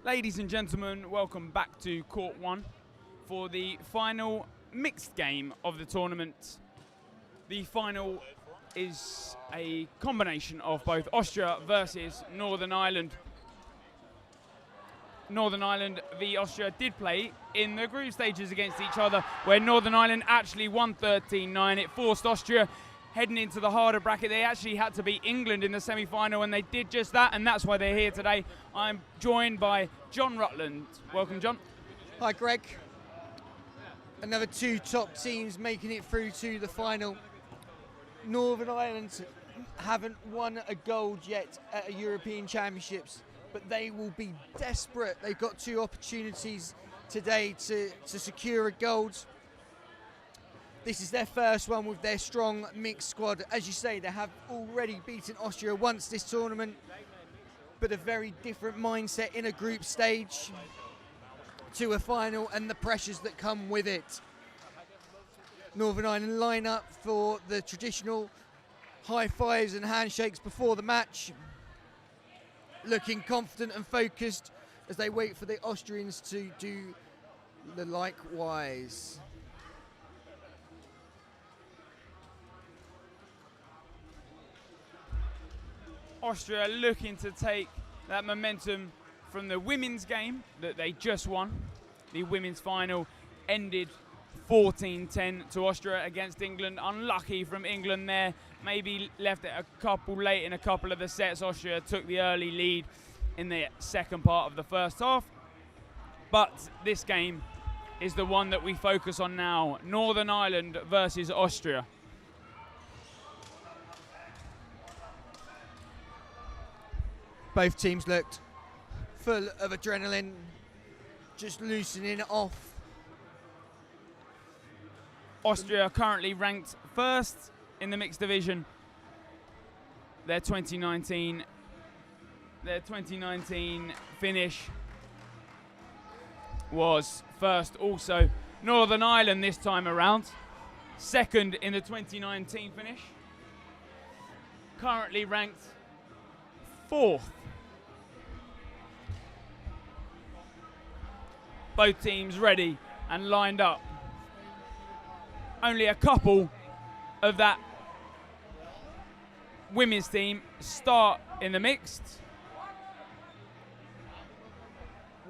Ladies and gentlemen, welcome back to Court 1 for the final mixed game of the tournament. The final is a combination of both Austria versus Northern Ireland. Northern Ireland v Austria did play in the group stages against each other, where Northern Ireland actually won 13-9. It forced Austria heading into the harder bracket. They actually had to beat England in the semi-final, and they did just that, and that's why they're here today. I'm joined by John Rutland. Welcome, John. Hi, Greg. Another two top teams making it through to the final. Northern Ireland haven't won a gold yet at a European Championships, but they will be desperate. They've got two opportunities today to secure a gold. This is their first one with their strong mixed squad. As you say, they have already beaten Austria once this tournament, but a very different mindset in a group stage to a final and the pressures that come with it. Northern Ireland line up for the traditional high fives and handshakes before the match, looking confident and focused as they wait for the Austrians to do the likewise. Austria looking to take that momentum from the women's game that they just won. The women's final ended 14-10 to Austria against England. Unlucky from England there. Maybe left it a couple late in a couple of the sets. Austria took the early lead in the second part of the first half. But this game is the one that we focus on now. Northern Ireland versus Austria. Both teams looked full of adrenaline, just loosening off. Austria are currently ranked first in the mixed division. Their 2019 finish was first also. Northern Ireland this time around, second in the 2019 finish. Currently ranked fourth. Both teams ready and lined up. Only a couple of that women's team start in the mixed.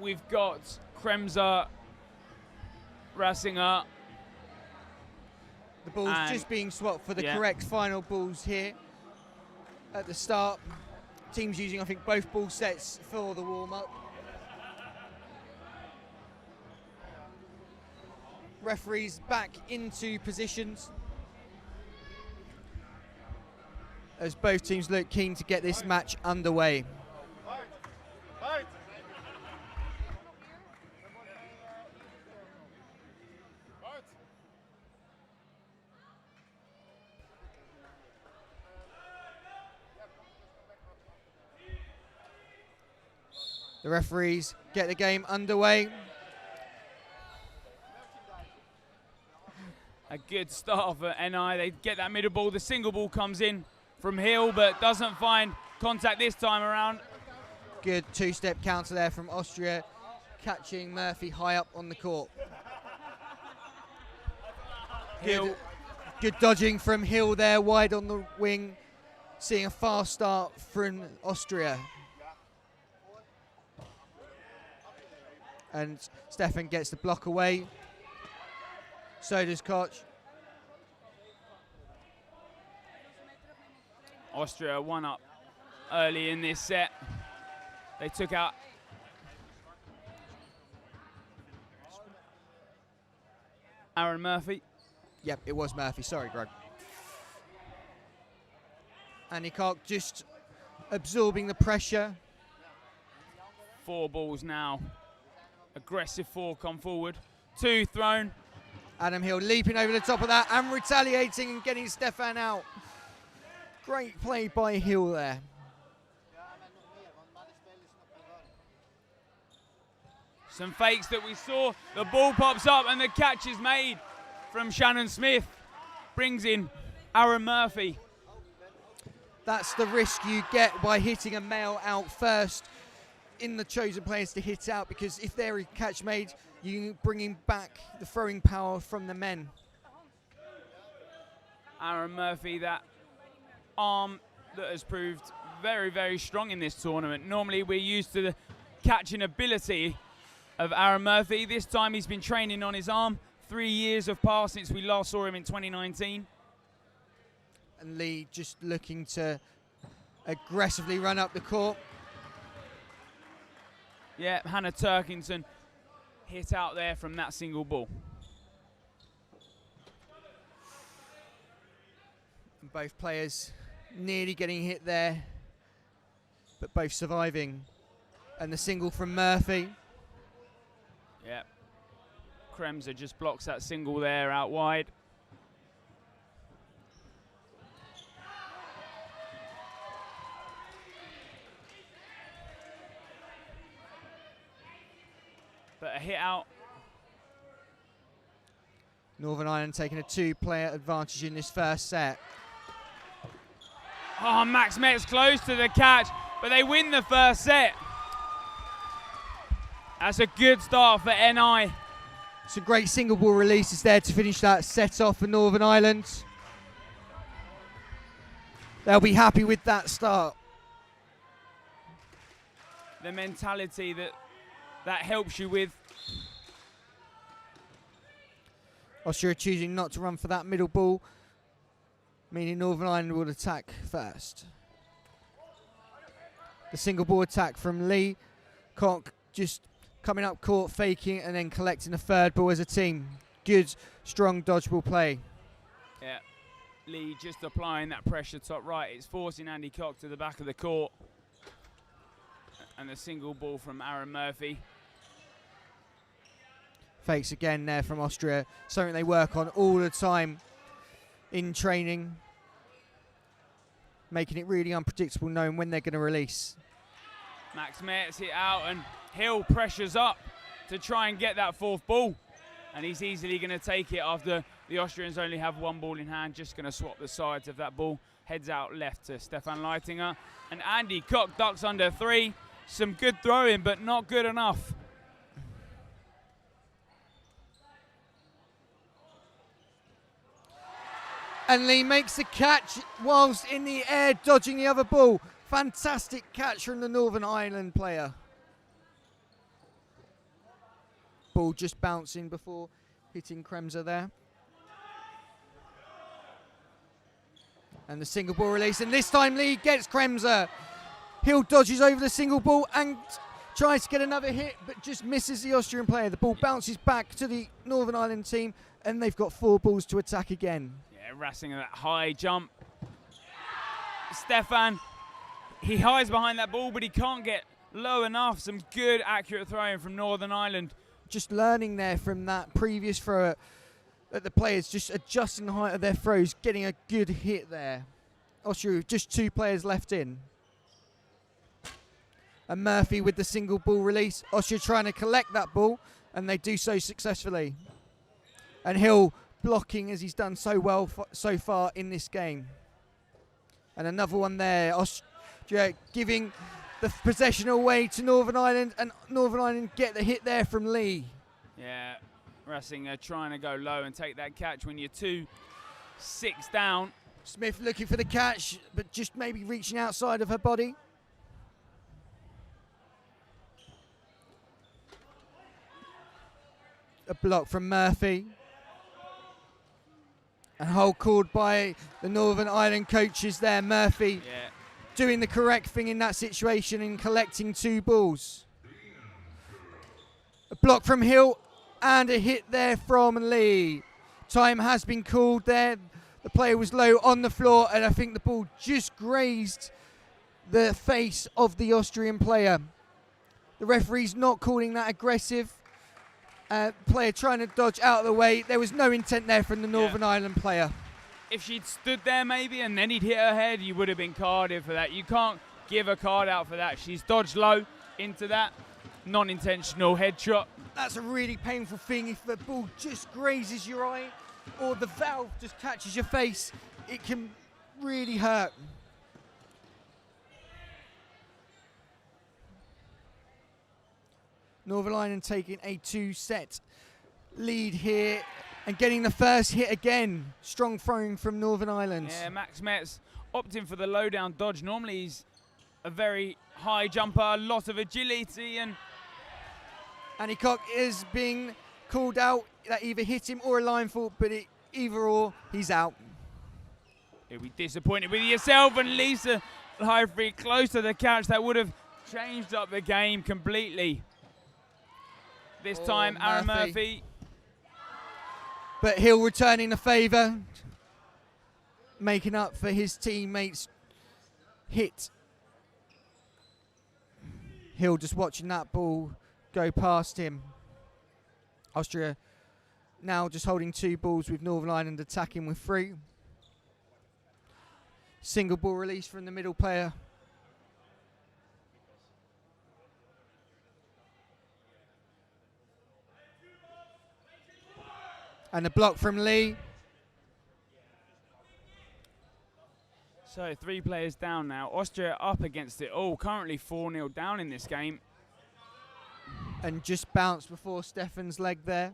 We've got Kremser, Rasinger. The ball's just being swapped for the correct final balls here at the start. Teams using, I think, both ball sets for the warm-up. Referees back into positions as both teams look keen to get this match underway. The referees get the game underway. A good start for NI. They get that middle ball. The single ball comes in from Hill, but doesn't find contact this time around. Good two-step counter there from Austria, catching Murphy high up on the court. Hill. Good dodging from Hill there, wide on the wing. Seeing a fast start from Austria. And Stefan gets the block away. So does Koch. Austria one up early in this set. They took out Aaron Murphy. Yep, it was Murphy. Sorry, Greg. Annie Koch just absorbing the pressure. Four balls now. Aggressive four come forward. Two thrown. Adam Hill leaping over the top of that and retaliating and getting Stefan out. Great play by Hill there. Some fakes that we saw. The ball pops up and the catch is made from Shannon Smith. Brings in Aaron Murphy. That's the risk you get by hitting a male out first in the chosen players to hit out, because if they're a catch made, you bringing back the throwing power from the men. Aaron Murphy, that arm that has proved very, very strong in this tournament. Normally we're used to the catching ability of Aaron Murphy. This time he's been training on his arm. 3 years have passed since we last saw him in 2019. And Lee just looking to aggressively run up the court. Yeah, Hannah Turkington hit out there from that single ball. And both players nearly getting hit there, but both surviving. And the single from Murphy. Yeah. Kremser just blocks that single there out wide. But a hit out. Northern Ireland taking a 2-player advantage in this first set. Oh, Max Metz close to the catch, but they win the first set. That's a good start for NI. Some great single ball releases there to finish that set off for Northern Ireland. They'll be happy with that start. The mentality that helps you with. Austria choosing not to run for that middle ball, meaning Northern Ireland will attack first. The single ball attack from Lee. Conk just coming up court, faking, and then collecting a third ball as a team. Good, strong dodgeball play. Yeah, Lee just applying that pressure top right. It's forcing Andy Cock to the back of the court. And a single ball from Aaron Murphy. Fakes again there from Austria. Something they work on all the time in training. Making it really unpredictable, knowing when they're going to release. Max Metz hit out and Hill pressures up to try and get that fourth ball. And he's easily going to take it after the Austrians only have one ball in hand. Just going to swap the sides of that ball. Heads out left to Stefan Leitinger. And Andy Cock ducks under 3. Some good throwing, but not good enough. And Lee makes the catch whilst in the air, dodging the other ball. Fantastic catch from the Northern Ireland player. Ball just bouncing before hitting Kremser there. And the single ball release, and this time Lee gets Kremser. Hill dodges over the single ball and tries to get another hit, but just misses the Austrian player. The ball bounces back to the Northern Ireland team, and they've got 4 balls to attack again. Yeah, Racing that high jump. Stefan, he hides behind that ball, but he can't get low enough. Some good, accurate throwing from Northern Ireland. Just learning there from that previous throw at the players, just adjusting the height of their throws, getting a good hit there. Austria with just 2 players left in. And Murphy with the single ball release. Austria trying to collect that ball, and they do so successfully. And Hill blocking as he's done so well so far in this game. And another one there. Austria giving the possession away to Northern Ireland, and Northern Ireland get the hit there from Lee. Yeah, Racing trying to go low and take that catch when you're 2-6 down. Smith looking for the catch, but just maybe reaching outside of her body. A block from Murphy. And hold called by the Northern Ireland coaches there. Murphy doing the correct thing in that situation and collecting 2 balls. A block from Hill and a hit there from Lee. Time has been called there. The player was low on the floor, and I think the ball just grazed the face of the Austrian player. The referee's not calling that aggressive. Player trying to dodge out of the way. There was no intent there from the Northern Ireland player. If she'd stood there maybe and then he'd hit her head, you would have been carded for that. You can't give a card out for that. She's dodged low into that non-intentional headshot. That's a really painful thing. If the ball just grazes your eye or the valve just catches your face, it can really hurt. Northern Ireland taking a 2-set lead here and getting the first hit again. Strong throwing from Northern Ireland. Yeah, Max Metz opting for the low down dodge. Normally he's a very high jumper, a lot of agility, and Andy Cock is being called out. That either hit him or a line fault, but either or, he's out. You'll be disappointed with yourself, and Lisa Highfree close to the catch. That would have changed up the game completely. This time, Aaron Murphy. But Hill returning the favour, making up for his teammates' hit. Hill just watching that ball go past him. Austria now just holding 2 balls with Northern Ireland attacking with 3. Single ball release from the middle player. And a block from Lee. So 3 players down now. Austria up against it all. Currently 4-0 down in this game. And just bounced before Stefan's leg there.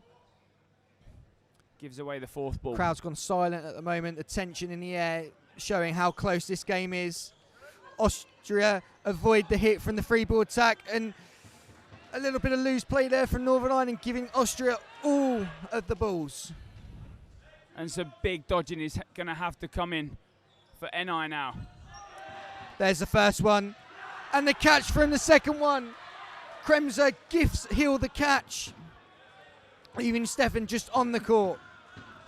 Gives away the 4th ball. Crowd's gone silent at the moment. The tension in the air showing how close this game is. Austria avoid the hit from the free ball attack, and a little bit of loose play there from Northern Ireland, giving Austria all of the balls. And some big dodging is going to have to come in for NI now. There's the first one, and the catch from the second one. Kremser gifts Hill the catch, leaving Stefan just on the court.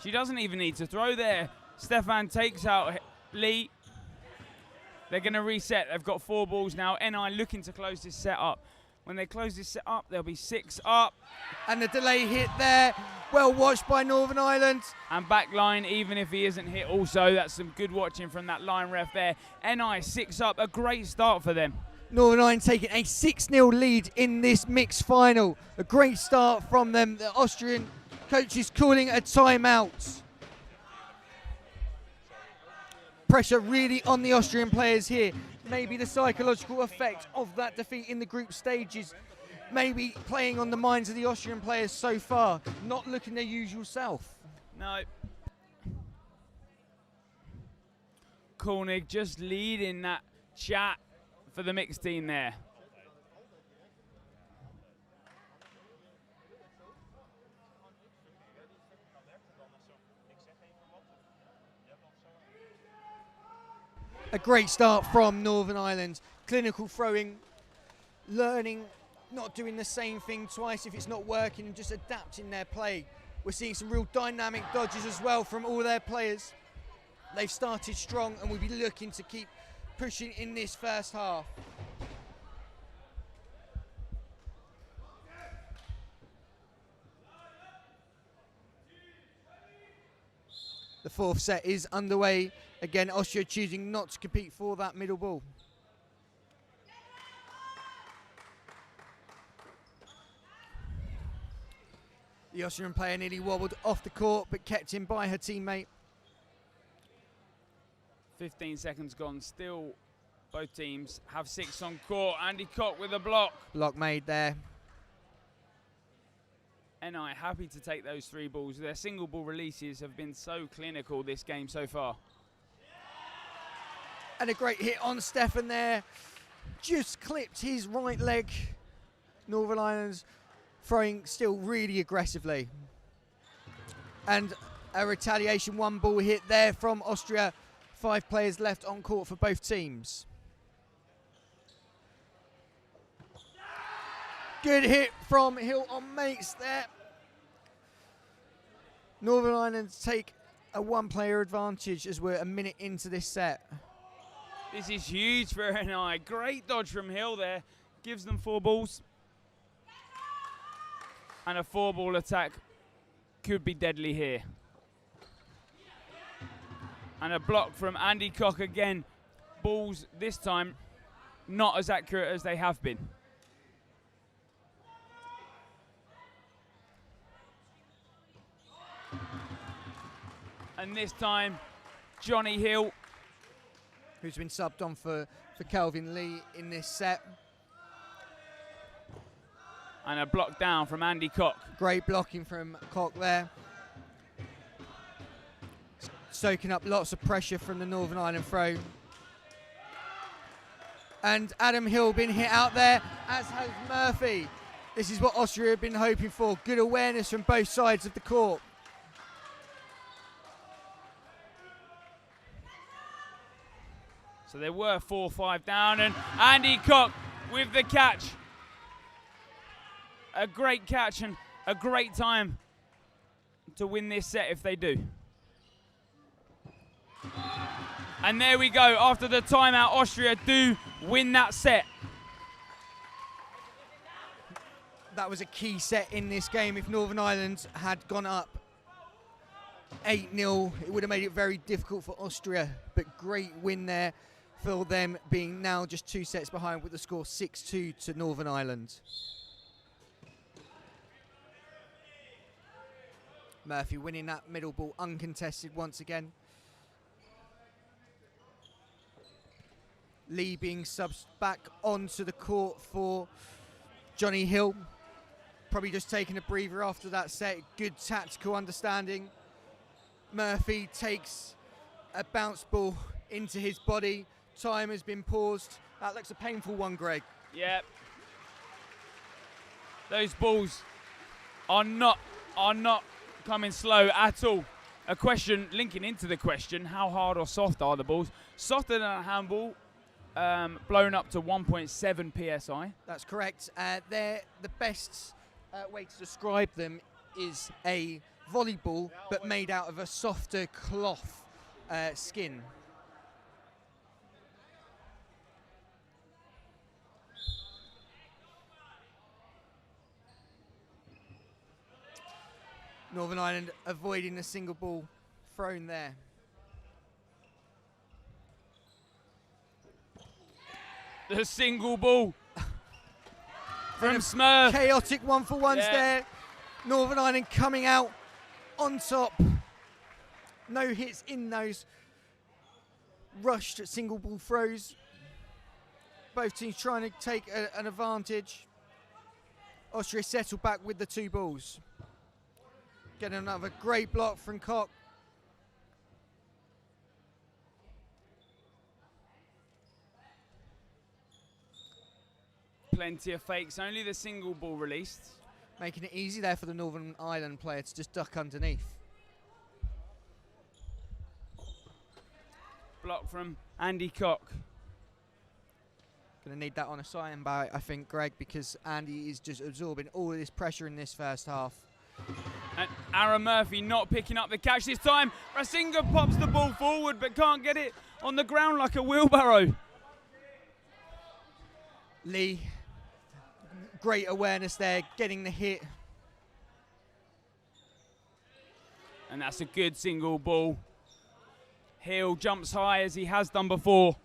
She doesn't even need to throw there. Stefan takes out Lee. They're going to reset. They've got 4 balls now. NI looking to close this set up. When they close this set up, there'll be 6 up. And the delay hit there. Well watched by Northern Ireland. And back line, even if he isn't hit also. That's some good watching from that line ref there. NI 6 up. A great start for them. Northern Ireland taking a 6-0 lead in this mixed final. A great start from them. The Austrian coach is calling a timeout. Pressure really on the Austrian players here. Maybe the psychological effect of that defeat in the group stages maybe playing on the minds of the Austrian players so far, not looking their usual self. No. Koenig just leading that chat for the mixed team there. A great start from Northern Ireland. Clinical throwing, learning, not doing the same thing twice if it's not working, and just adapting their play. We're seeing some real dynamic dodges as well from all their players. They've started strong, and we'll be looking to keep pushing in this first half. The 4th set is underway. Again, Austria choosing not to compete for that middle ball. The Austrian player nearly wobbled off the court, but kept in by her teammate. 15 seconds gone. Still, both teams have 6 on court. Andy Cock with a block. Block made there. NI happy to take those 3 balls. Their single ball releases have been so clinical this game so far. And a great hit on Stefan there. Just clipped his right leg. Northern Ireland's throwing still really aggressively. And a retaliation 1 ball hit there from Austria. 5 players left on court for both teams. Good hit from Hill on mates there. Northern Ireland take a 1-player advantage as we're a minute into this set. This is huge for NI. Great dodge from Hill there. Gives them 4 balls. And a 4-ball attack could be deadly here. And a block from Andy Cock again. Balls this time not as accurate as they have been. And this time, Johnny Hill, who's been subbed on for Calvin Lee in this set. And a block down from Andy Koch. Great blocking from Koch there. Soaking up lots of pressure from the Northern Ireland throw. And Adam Hill been hit out there, as has Murphy. This is what Austria have been hoping for. Good awareness from both sides of the court. So there were 4-5 down, and Andy Koch with the catch. A great catch and a great time to win this set if they do. And there we go. After the timeout, Austria do win that set. That was a key set in this game. If Northern Ireland had gone up 8-0, it would have made it very difficult for Austria. But great win there for them, being now just 2 sets behind with the score 6-2 to Northern Ireland. Murphy winning that middle ball uncontested once again. Lee being subs back onto the court for Johnny Hill. Probably just taking a breather after that set. Good tactical understanding. Murphy takes a bounce ball into his body. Time has been paused. That looks a painful one, Greg. Yep. Those balls are not coming slow at all. A question linking into the question, how hard or soft are the balls? Softer than a handball, blown up to 1.7 psi. That's correct. They're the best way to describe them is a volleyball, but made out of a softer cloth skin. Northern Ireland avoiding the single ball thrown there. The single ball from Smurf. Chaotic 1-for-1s there. Northern Ireland coming out on top. No hits in those rushed single ball throws. Both teams trying to take an advantage. Austria settled back with the 2 balls. Getting another great block from Koch. Plenty of fakes, only the single ball released. Making it easy there for the Northern Ireland player to just duck underneath. Block from Andy Koch. Going to need that on a sign by, I think, Greg, because Andy is just absorbing all of this pressure in this first half. And Aaron Murphy not picking up the catch this time. Rasinga pops the ball forward but can't get it on the ground like a wheelbarrow. Lee, great awareness there, getting the hit. And that's a good single ball. Hill jumps high as he has done before.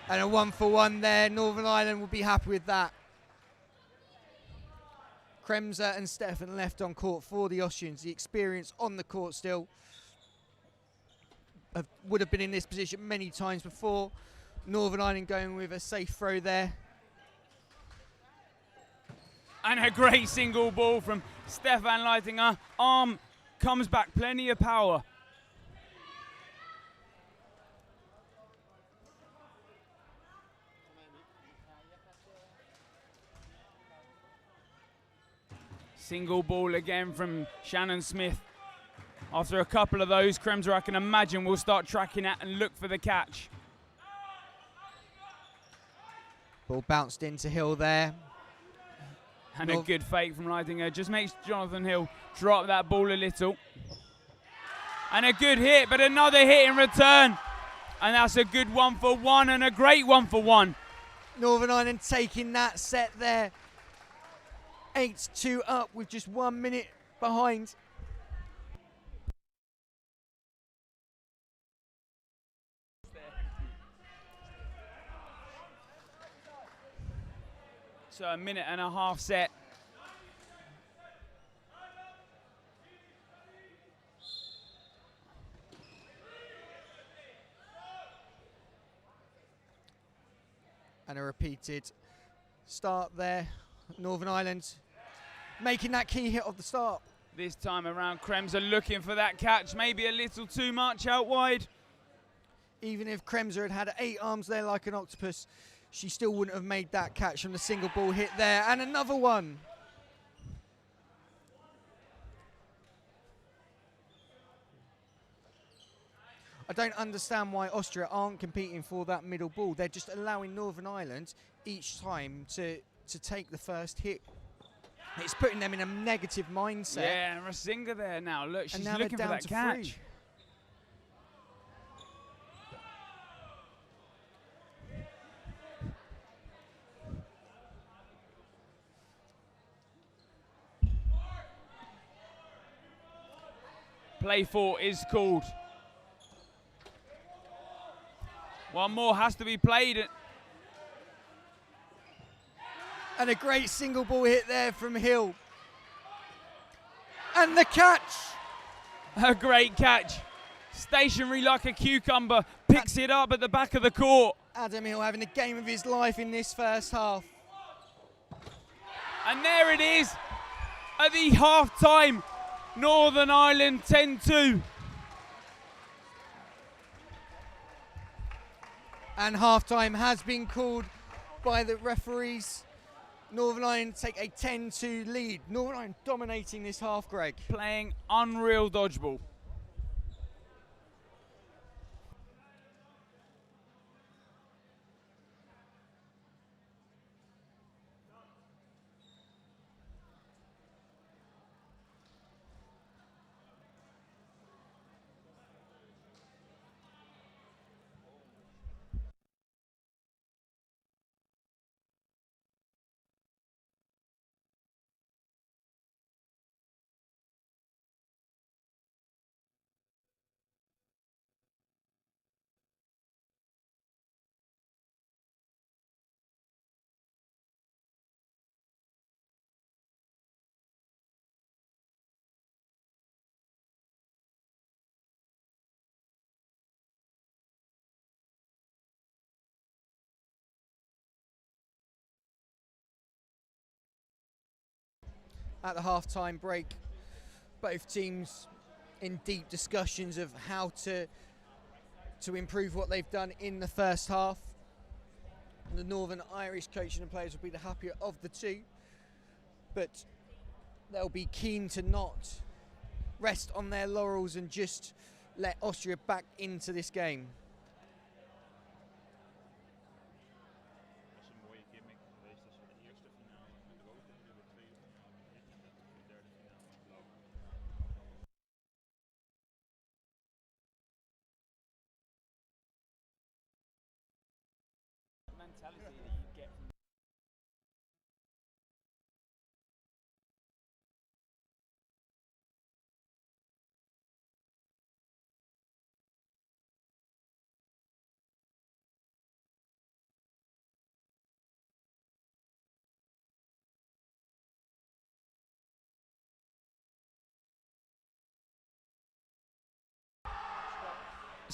And a 1-for-1 there. Northern Ireland will be happy with that. Kremser and Stefan left on court for the Austrians. The experience on the court still would have been in this position many times before. Northern Ireland going with a safe throw there. And a great single ball from Stefan Leitinger. Arm comes back, plenty of power. Single ball again from Shannon Smith. After a couple of those, Kremser, I can imagine, will start tracking it and look for the catch. Ball bounced into Hill there. And a good fake from Leitinger. Just makes Jonathan Hill drop that ball a little. And a good hit, but another hit in return. And that's a good 1-for-1 and a great 1-for-1. Northern Ireland taking that set there. 8-2 up with just 1 minute behind. So a minute and a half set. And a repeated start there. Northern Ireland making that key hit of the start. This time around, Krems are looking for that catch, maybe a little too much out wide. Even if Kremser had 8 arms there like an octopus, she still wouldn't have made that catch from the single ball hit there. And another one. I don't understand why Austria aren't competing for that middle ball. They're just allowing Northern Ireland each time to take the first hit. It's putting them in a negative mindset. Yeah, and Rasinga there now. Look, she's now looking for that catch. 3. Play 4 is called. One more has to be played. And a great single ball hit there from Hill. And the catch. A great catch. Stationary like a cucumber. Picks it up at the back of the court. Adam Hill having the game of his life in this first half. And there it is. At the half-time, Northern Ireland 10-2. And half-time has been called by the referees. Northern Ireland take a 10-2 lead. Northern Ireland dominating this half, Greg. Playing unreal dodgeball. At the half-time break, both teams in deep discussions of how to improve what they've done in the first half. The Northern Irish coach and players will be the happier of the two, but they'll be keen to not rest on their laurels and just let Austria back into this game. Mentality that you get from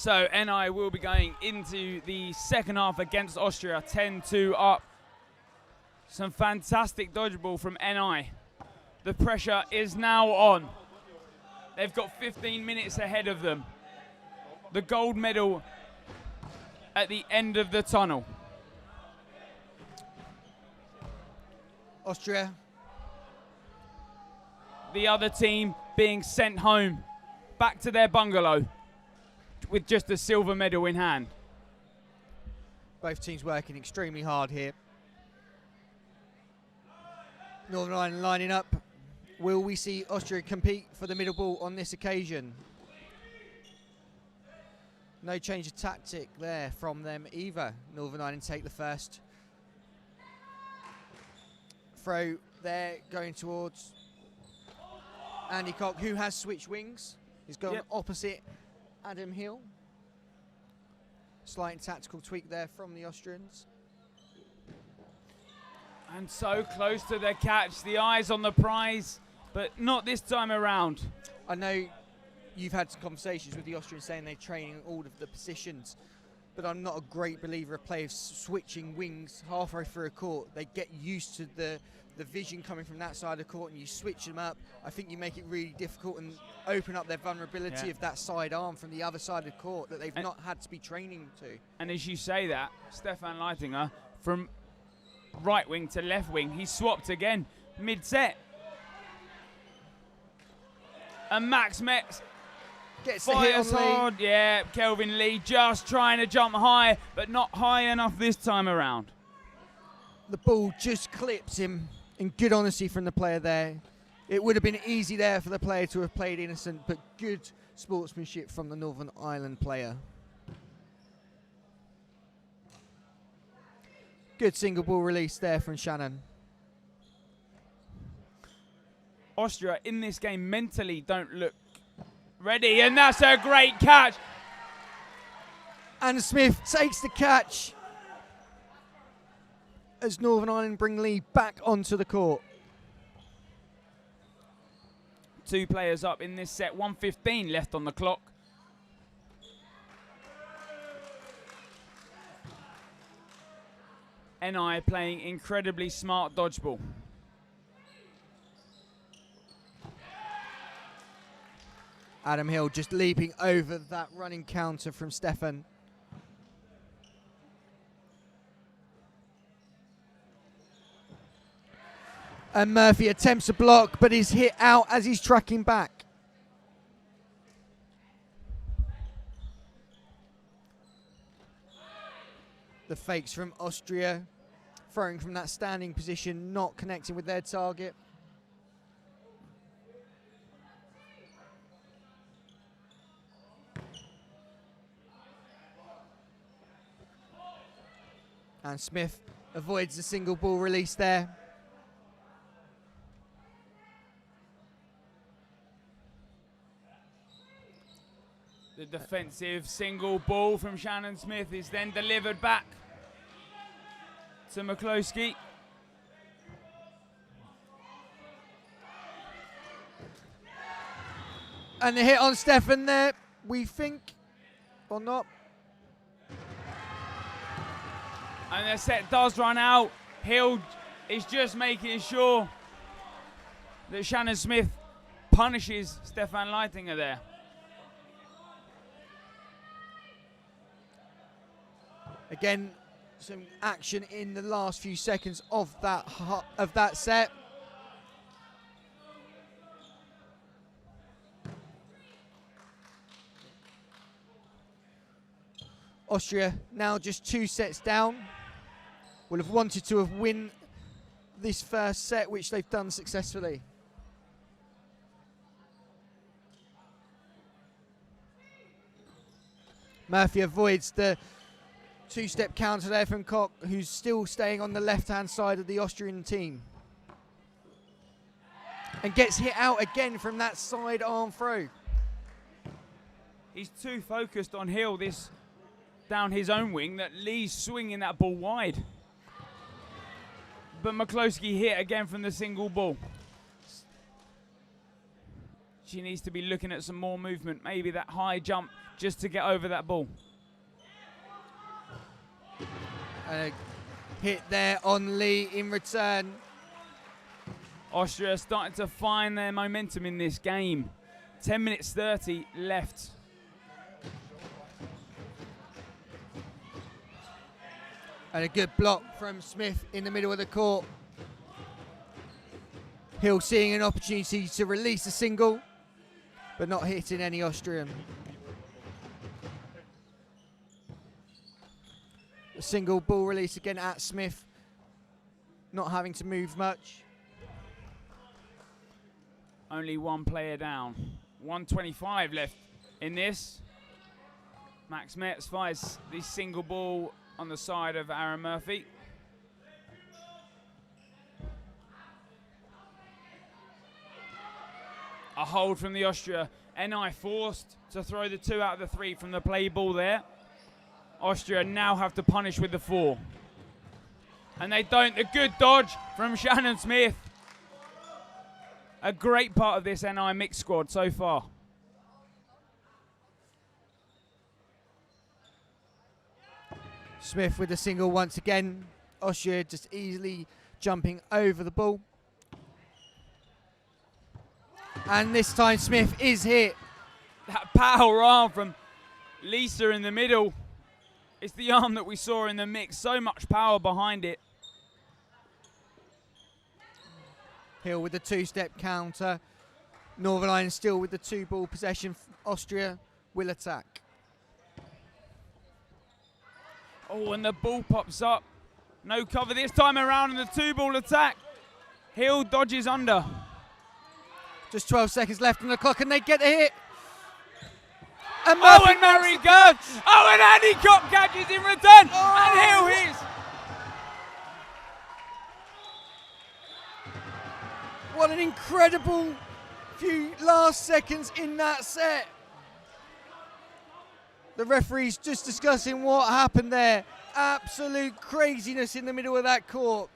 So NI will be going into the second half against Austria, 10-2 up. Some fantastic dodgeball from NI. The pressure is now on. They've got 15 minutes ahead of them. The gold medal at the end of the tunnel. Austria. The other team being sent home, back to their bungalow, with just a silver medal in hand. Both teams working extremely hard here. Northern Ireland lining up. Will we see Austria compete for the middle ball on this occasion? No change of tactic there from them either. Northern Ireland take the first throw there, going towards Andy Cock, who has switched wings. He's gone opposite Adam Hill. Slight tactical tweak there from the Austrians. And so close to the catch, the eyes on the prize, but not this time around. I know you've had some conversations with the Austrians saying they're training all of the positions, but I'm not a great believer of players switching wings halfway through a court. They get used to the vision coming from that side of the court, and you switch them up. I think you make it really difficult and open up their vulnerability of that side arm from the other side of the court that they've not had to be training to. And as you say that, Stefan Leitinger, from right wing to left wing, he swapped again mid-set. And Max Metz gets the hit on hard. Lee. Yeah, Kelvin Lee just trying to jump high, but not high enough this time around. The ball just clips him, in good honesty from the player there. It would have been easy there for the player to have played innocent, but good sportsmanship from the Northern Ireland player. Good single ball release there from Shannon. Austria in this game mentally don't look ready, and that's a great catch. And Smith takes the catch as Northern Ireland bring Lee back onto the court. 2 players up in this set, 1:15 left on the clock. NI playing incredibly smart dodgeball. Adam Hill just leaping over that running counter from Stefan. And Murphy attempts a block, but is hit out as he's tracking back. The fakes from Austria, throwing from that standing position, not connecting with their target. And Smith avoids the single ball release there. The defensive single ball from Shannon Smith is then delivered back to McCloskey. And the hit on Stefan there, we think, or not. And the set does run out. Hill is just making sure that Shannon Smith punishes Stefan Leitinger there. Again, some action in the last few seconds of that set. Austria now just 2 sets down. Will have wanted to have win this first set, which they've done successfully. Murphy avoids the 2-step counter there from Koch, who's still staying on the left-hand side of the Austrian team. And gets hit out again from that side arm throw. He's too focused on Hill this down his own wing that Lee's swinging that ball wide. But McCloskey hit again from the single ball. She needs to be looking at some more movement, maybe that high jump just to get over that ball. A hit there on Lee in return. Austria starting to find their momentum in this game. 10 minutes 30 left. And a good block from Smith in the middle of the court. Hill seeing an opportunity to release a single, but not hitting any Austrian. A single ball release again at Smith, not having to move much. Only 1 player down. 1:25 left in this. Max Metz fires the single ball on the side of Aaron Murphy. A hold from the Austria. NI forced to throw the 2 out of the 3 from the play ball there. Austria now have to punish with the 4. And they don't. A good dodge from Shannon Smith. A great part of this NI mixed squad so far. Smith with a single once again. Austria just easily jumping over the ball. And this time Smith is hit. That power arm from Lisa in the middle. It's the arm that we saw in the mix. So much power behind it. Hill with the two-step counter. Northern Ireland still with the two-ball possession. Austria will attack. Oh, and the ball pops up. No cover this time around in the two-ball attack. Hill dodges under. Just 12 seconds left on the clock and they get a hit. And Murray goes. Oh, and Andy Kopp catches in return. Oh. And Hill hits. What an incredible few last seconds in that set. The referee's just discussing what happened there. Absolute craziness in the middle of that court.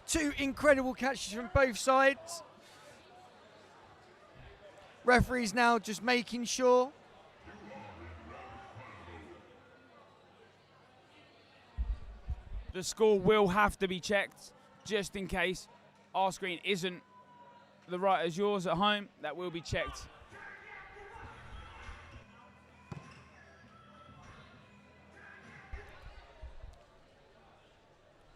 Two incredible catches from both sides. Referee's now just making sure. The score will have to be checked just in case our screen isn't the right as yours at home. That will be checked.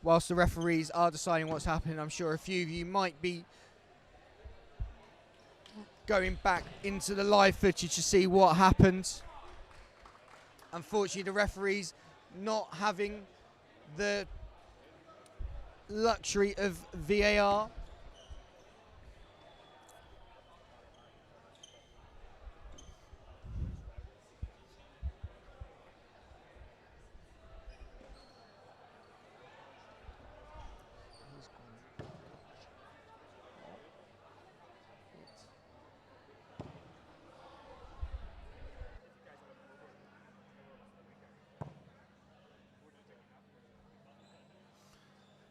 Whilst the referees are deciding what's happening, I'm sure a few of you might be going back into the live footage to see what happened. Unfortunately, the referees not having the luxury of VAR.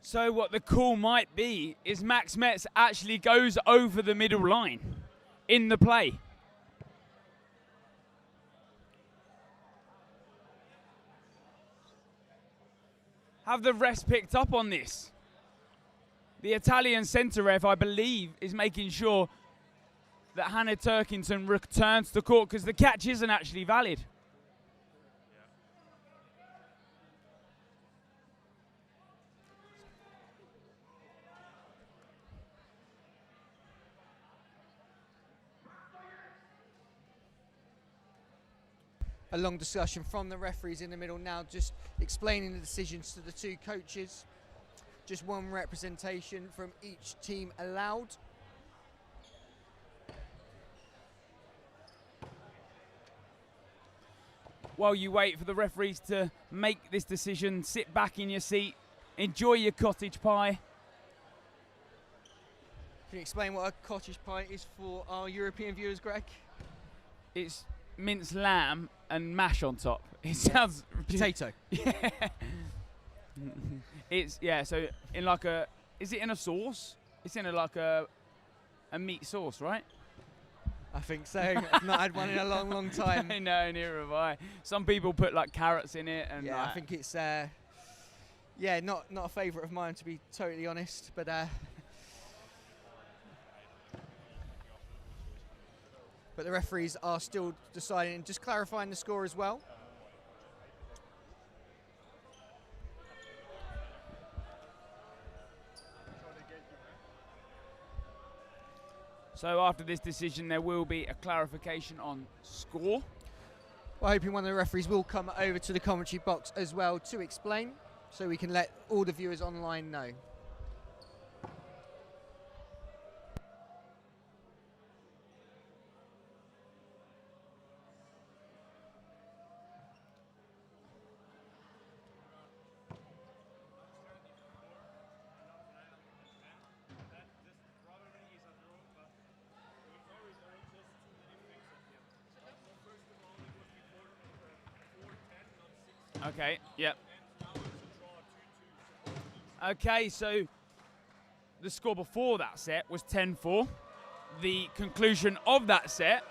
So what the call might be is Max Metz actually goes over the middle line in the play. Have the refs picked up on this? The Italian centre ref, I believe, is making sure that Hannah Turkington returns to court because the catch isn't actually valid. A long discussion from the referees in the middle now, just explaining the decisions to the two coaches. Just one representation from each team allowed. While you wait for the referees to make this decision, sit back in your seat, enjoy your cottage pie. Can you explain what a cottage pie is for our European viewers, Greg? It's minced lamb and mash on top. It sounds potato. Yeah. It's so in like a, is it in a sauce? It's in a meat sauce, right? I think so. I've not had one in a long, long time. No, neither have I. Some people put like carrots in it, and yeah, I think it's not a favourite of mine, to be totally honest. But the referees are still deciding, just clarifying the score as well. So after this decision, there will be a clarification on score. We're hoping one of the referees will come over to the commentary box as well to explain, so we can let all the viewers online know. Okay, yep. Okay, so the score before that set was 10-4. The conclusion of that set,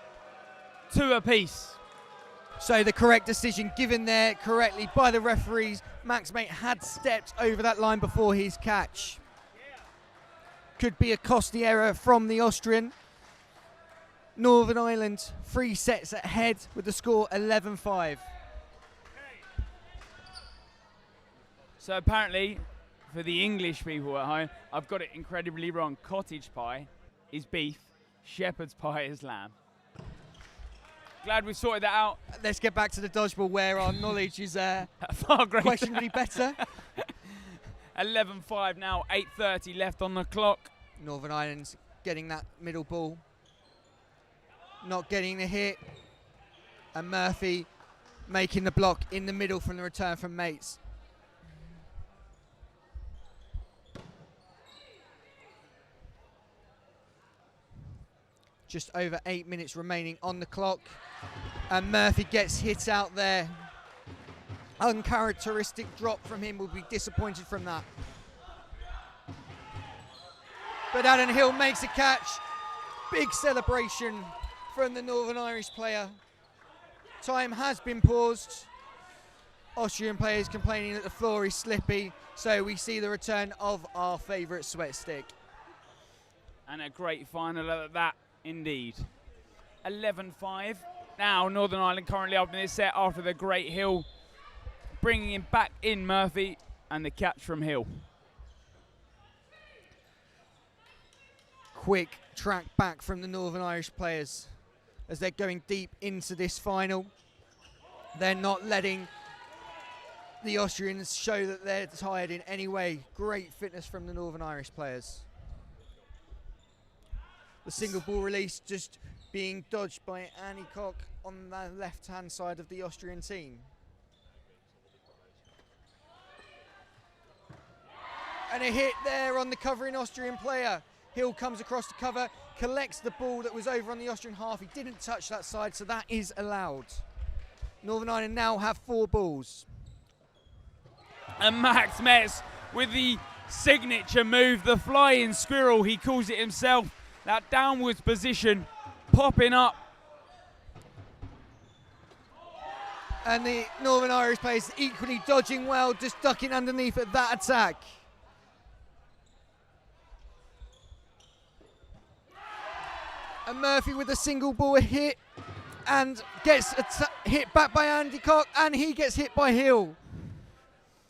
2 apiece. So the correct decision given there correctly by the referees. Max Mate had stepped over that line before his catch. Could be a costly error from the Austrian. Northern Ireland 3 sets ahead with the score 11-5. So apparently, for the English people at home, I've got it incredibly wrong. Cottage pie is beef, shepherd's pie is lamb. Glad we sorted that out. Let's get back to the dodgeball where our knowledge is far greater. questionably better. 11-5 now, 8:30 left on the clock. Northern Ireland getting that middle ball. Not getting the hit. And Murphy making the block in the middle from the return from Mates. Just over 8 minutes remaining on the clock. And Murphy gets hit out there. Uncharacteristic drop from him. Will be disappointed from that. But Adam Hill makes a catch. Big celebration from the Northern Irish player. Time has been paused. Austrian players complaining that the floor is slippy. So we see the return of our favourite sweat stick. And a great final at that, indeed. 11-5. Now Northern Ireland currently up in this set after the great Hill. Bringing him back in Murphy and the catch from Hill. Quick track back from the Northern Irish players as they're going deep into this final. They're not letting the Austrians show that they're tired in any way. Great fitness from the Northern Irish players. The single ball release just being dodged by Andy Koch on the left-hand side of the Austrian team. And a hit there on the covering Austrian player. Hill comes across the cover, collects the ball that was over on the Austrian half. He didn't touch that side, so that is allowed. Northern Ireland now have 4 balls. And Max Metz with the signature move, the flying squirrel, he calls it himself. That downwards position, popping up. And the Northern Irish players equally dodging well, just ducking underneath at that attack. And Murphy with a single ball hit and gets hit back by Andy Koch, and he gets hit by Hill.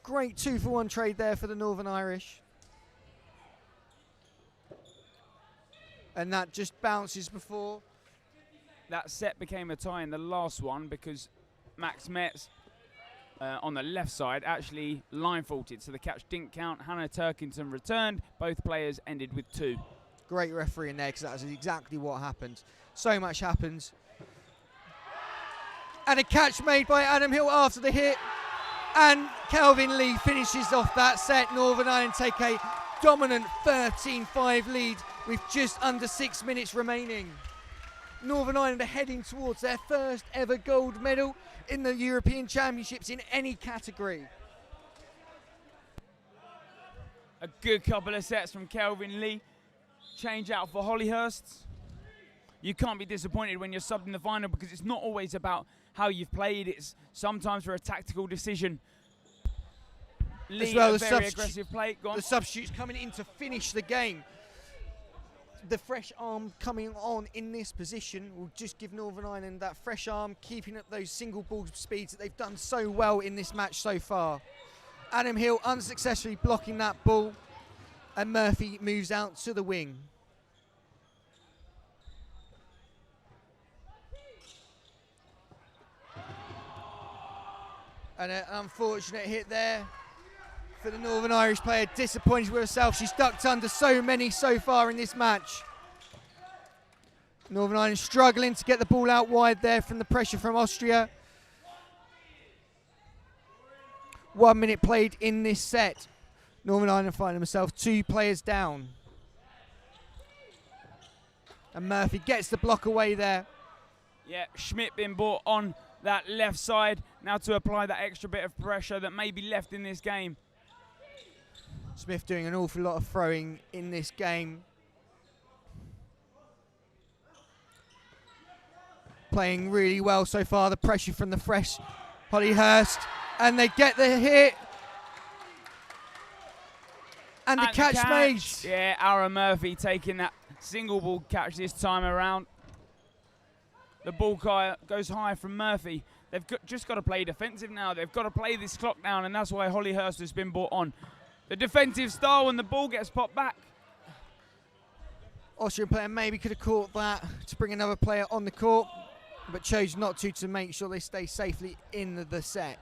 Great 2-for-1 trade there for the Northern Irish. And that just bounces before. That set became a tie in the last one because Max Metz on the left side actually line faulted, so the catch didn't count. Hannah Turkington returned. Both players ended with 2. Great referee in there because that was exactly what happened. So much happens. And a catch made by Adam Hill after the hit. And Kelvin Lee finishes off that set. Northern Ireland take a dominant 13-5 lead with just under 6 minutes remaining. Northern Ireland are heading towards their first ever gold medal in the European Championships in any category. A good couple of sets from Kelvin Lee. Change out for Hollyhurst. You can't be disappointed when you're subbed in the final because it's not always about how you've played. It's sometimes for a tactical decision. Lee, as well, a very aggressive play. Go on. The substitutes coming in to finish the game. The fresh arm coming on in this position will just give Northern Ireland that fresh arm, keeping up those single ball speeds that they've done so well in this match so far. Adam Hill unsuccessfully blocking that ball, and Murphy moves out to the wing. And an unfortunate hit there for the Northern Irish player, disappointed with herself. She's ducked under so many so far in this match. Northern Ireland struggling to get the ball out wide there from the pressure from Austria. 1 minute played in this set. Northern Ireland find themselves 2 players down. And Murphy gets the block away there. Yeah, Schmidt being brought on that left side now to apply that extra bit of pressure that may be left in this game. Smith doing an awful lot of throwing in this game. playing really well so far. The pressure from the fresh Holly Hurst, and they get the hit. And the catch made. Yeah, Aaron Murphy taking that single ball catch this time around. The ball goes high from Murphy. They've just got to play defensive now. They've got to play this clock down, and that's why Holly Hurst has been brought on. The defensive style when the ball gets popped back. Austrian player maybe could have caught that to bring another player on the court, but chose not to make sure they stay safely in the set.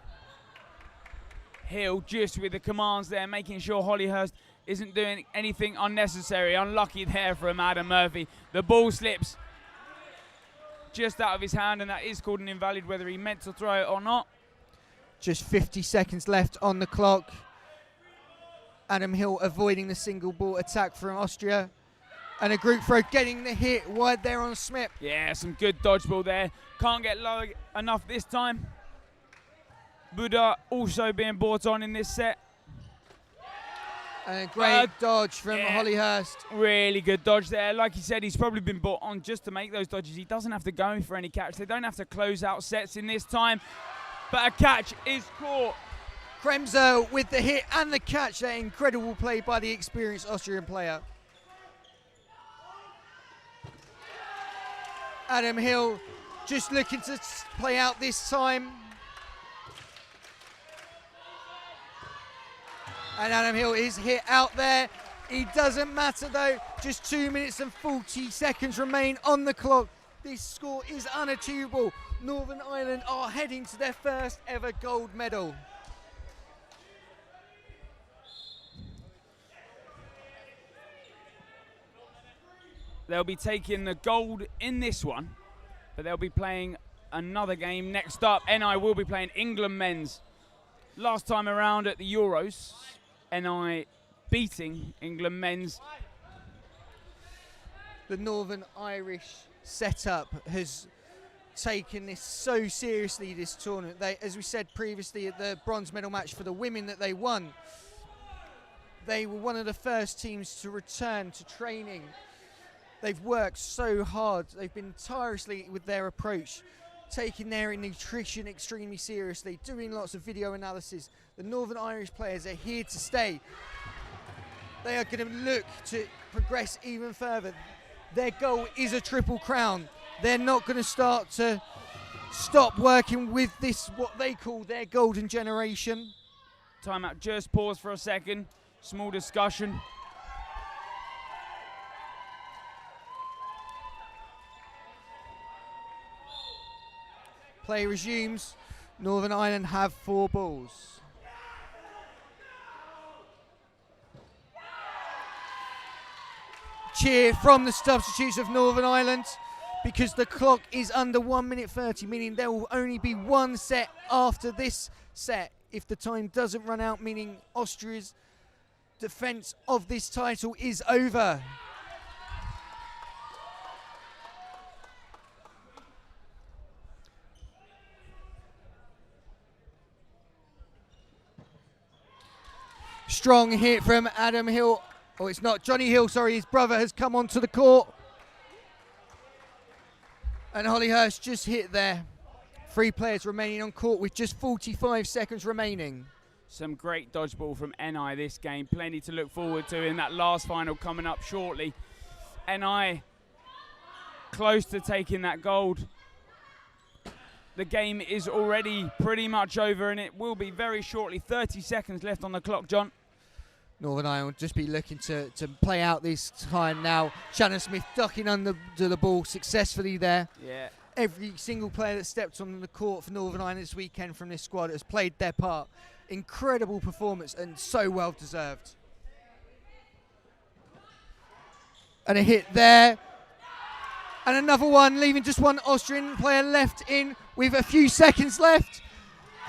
Hill just with the commands there, making sure Holly Hurst isn't doing anything unnecessary. Unlucky there from Adam Murphy. The ball slips just out of his hand, and that is called an invalid, whether he meant to throw it or not. Just 50 seconds left on the clock. Adam Hill avoiding the single ball attack from Austria. And a group throw getting the hit wide there on Smith. Yeah, some good dodgeball there. Can't get low enough this time. Buddha also being brought on in this set. And a great dodge from Holly Hurst. Really good dodge there. Like he said, he's probably been brought on just to make those dodges. He doesn't have to go for any catch. They don't have to close out sets in this time. But a catch is caught. Kremser with the hit and the catch. That incredible play by the experienced Austrian player. Adam Hill just looking to play out this time. And Adam Hill is hit out there. It doesn't matter though. Just 2 minutes and 40 seconds remain on the clock. This score is unachievable. Northern Ireland are heading to their first ever gold medal. They'll be taking the gold in this one, but they'll be playing another game next up. NI will be playing England men's. Last time around at the Euros, NI beating England men's. The Northern Irish setup has taken this so seriously, this tournament. They, as we said previously at the bronze medal match for the women that they won, they were one of the first teams to return to training. They've worked so hard. They've been tirelessly with their approach, taking their nutrition extremely seriously, doing lots of video analysis. The Northern Irish players are here to stay. They are going to look to progress even further. Their goal is a triple crown. They're not going to stop working with this, what they call their golden generation. Timeout, just pause for a second. Small discussion. Play resumes. Northern Ireland have 4 balls. Cheer from the substitutes of Northern Ireland because the clock is under 1 minute 30, meaning there will only be one set after this set if the time doesn't run out, meaning Austria's defence of this title is over. Strong hit from Adam Hill. Oh, it's not Johnny Hill, sorry, his brother has come onto the court. And Holly Hurst just hit there. 3 players remaining on court with just 45 seconds remaining. Some great dodgeball from NI this game. Plenty to look forward to in that last final coming up shortly. NI close to taking that gold. The game is already pretty much over, and it will be very shortly. 30 seconds left on the clock, John. Northern Ireland will just be looking to play out this time now. Shannon Smith ducking under the ball successfully there. Yeah. Every single player that stepped on the court for Northern Ireland this weekend from this squad has played their part. Incredible performance and so well deserved. And a hit there. And another one, leaving just one Austrian player left in with a few seconds left.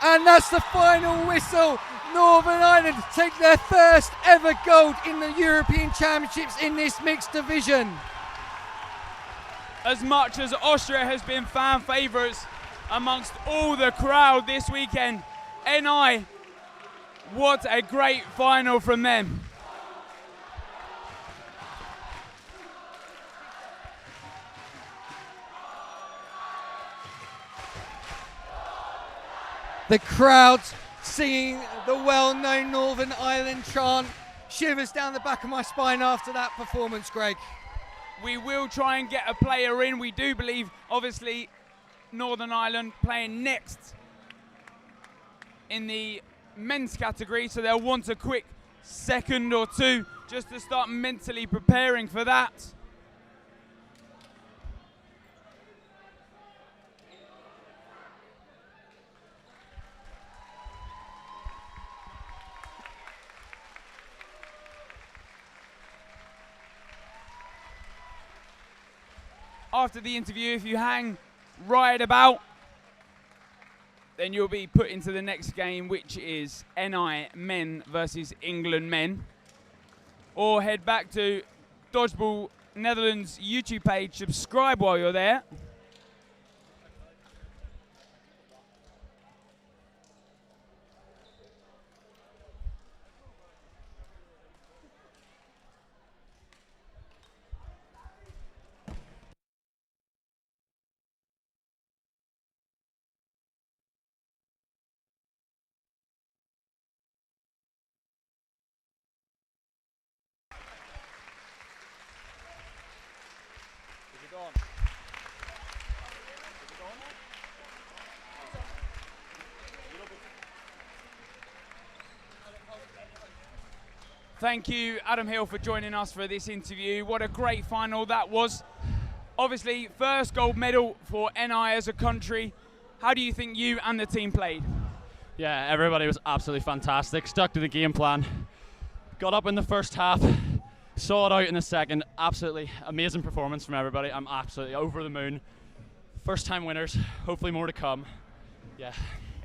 And that's the final whistle. Northern Ireland take their first ever gold in the European Championships in this mixed division. As much as Austria has been fan favourites amongst all the crowd this weekend, NI, what a great final from them. The crowd singing the well-known Northern Ireland chant. Shivers down the back of my spine after that performance, Greg. We will try and get a player in. We do believe, obviously, Northern Ireland playing next in the men's category, so they'll want a quick second or two just to start mentally preparing for that. After the interview, if you hang right about, then you'll be put into the next game, which is NI men versus England men. Or head back to Dodgeball Netherlands YouTube page, subscribe while you're there. Thank you, Adam Hill, for joining us for this interview. What a great final that was. Obviously, first gold medal for NI as a country. How do you think you and the team played? Yeah, everybody was absolutely fantastic. Stuck to the game plan. Got up in the first half, saw it out in the second. Absolutely amazing performance from everybody. I'm absolutely over the moon. First time winners, hopefully more to come. Yeah.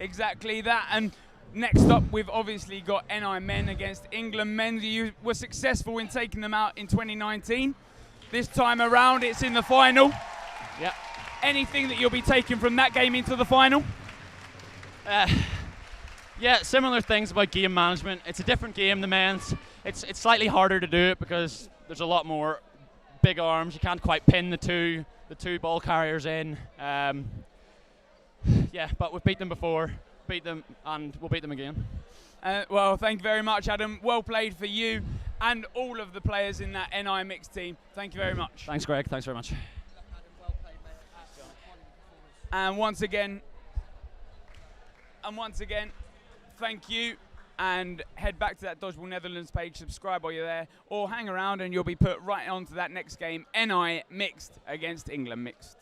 Exactly that. And next up, we've obviously got NI men against England men. You were successful in taking them out in 2019. This time around, it's in the final. Yeah. Anything that you'll be taking from that game into the final? Yeah, similar things about game management. It's a different game, the men's. It's slightly harder to do it because there's a lot more big arms. You can't quite pin the two ball carriers in. Yeah, but we've beat them before, beat them, and we'll beat them again. Well, thank you very much, Adam. Well played for you and all of the players in that NI mixed team. Thank you very much. Thanks, Greg. Thanks very much. And once again, thank you. And head back to that Dodgeball Netherlands page, subscribe while you're there, or hang around and you'll be put right onto that next game, NI mixed against England mixed.